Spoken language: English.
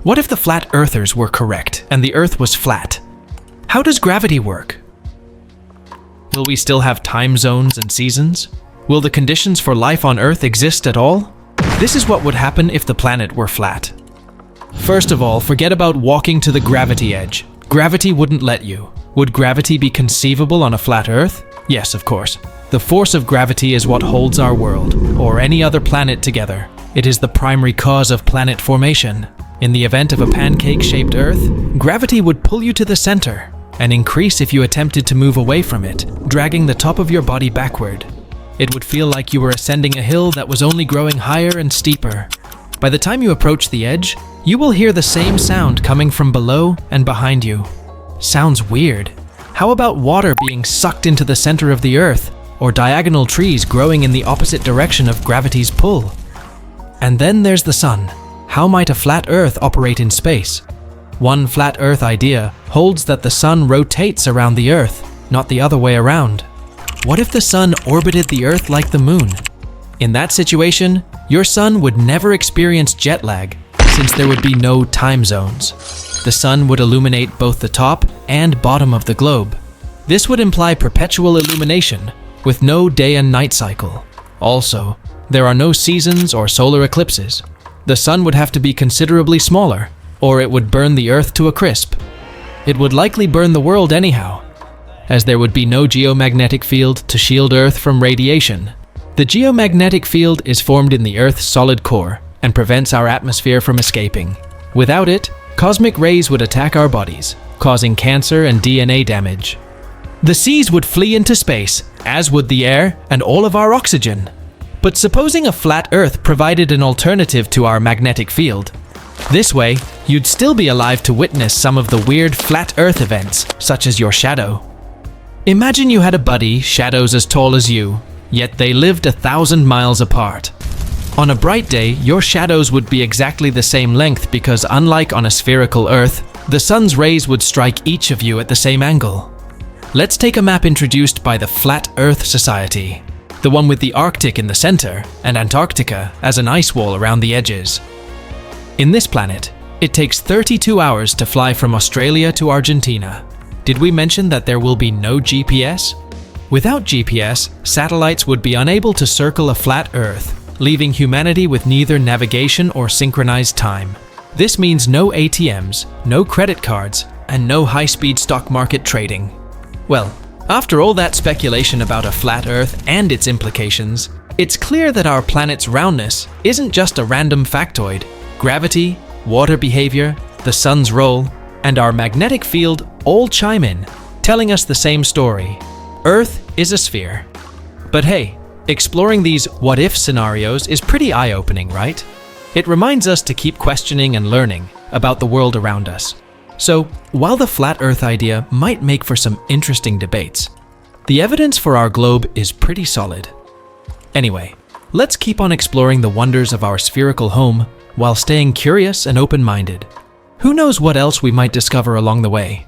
What if the flat earthers were correct and the Earth was flat? How does gravity work? Will we still have time zones and seasons? Will the conditions for life on Earth exist at all? This is what would happen if the planet were flat. First of all, forget about walking to the gravity edge. Gravity wouldn't let you. Would gravity be conceivable on a flat Earth? Yes, of course. The force of gravity is what holds our world, or any other planet, together. It is the primary cause of planet formation. In the event of a pancake-shaped Earth, gravity would pull you to the center and increase if you attempted to move away from it, dragging the top of your body backward. It would feel like you were ascending a hill that was only growing higher and steeper. By the time you approach the edge, you will hear the same sound coming from below and behind you. Sounds weird. How about water being sucked into the center of the Earth, or diagonal trees growing in the opposite direction of gravity's pull? And then there's the sun. How might a flat Earth operate in space? One flat Earth idea holds that the sun rotates around the Earth, not the other way around. What if the sun orbited the Earth like the moon? In that situation, your sun would never experience jet lag, since there would be no time zones. The sun would illuminate both the top and bottom of the globe. This would imply perpetual illumination, with no day and night cycle. Also, there are no seasons or solar eclipses. The sun would have to be considerably smaller, or it would burn the Earth to a crisp. It would likely burn the world anyhow, as there would be no geomagnetic field to shield Earth from radiation. The geomagnetic field is formed in the Earth's solid core and prevents our atmosphere from escaping. Without it, cosmic rays would attack our bodies, causing cancer and DNA damage. The seas would flee into space, as would the air and all of our oxygen. But supposing a flat Earth provided an alternative to our magnetic field. This way, you'd still be alive to witness some of the weird flat Earth events, such as your shadow. Imagine you had a buddy, shadows as tall as you, yet they lived 1,000 miles apart. On a bright day, your shadows would be exactly the same length because unlike on a spherical Earth, the sun's rays would strike each of you at the same angle. Let's take a map introduced by the Flat Earth Society. The one with the Arctic in the center and Antarctica as an ice wall around the edges. In this planet, it takes 32 hours to fly from Australia to Argentina. Did we mention that there will be no GPS? Without GPS, satellites would be unable to circle a flat Earth, leaving humanity with neither navigation or synchronized time. This means no ATMs, no credit cards, and no high-speed stock market trading. Well, after all that speculation about a flat Earth and its implications, it's clear that our planet's roundness isn't just a random factoid. Gravity, water behavior, the sun's role, and our magnetic field all chime in, telling us the same story. Earth is a sphere. But hey, exploring these what-if scenarios is pretty eye-opening, right? It reminds us to keep questioning and learning about the world around us. So, while the flat Earth idea might make for some interesting debates, the evidence for our globe is pretty solid. Anyway, let's keep on exploring the wonders of our spherical home while staying curious and open-minded. Who knows what else we might discover along the way?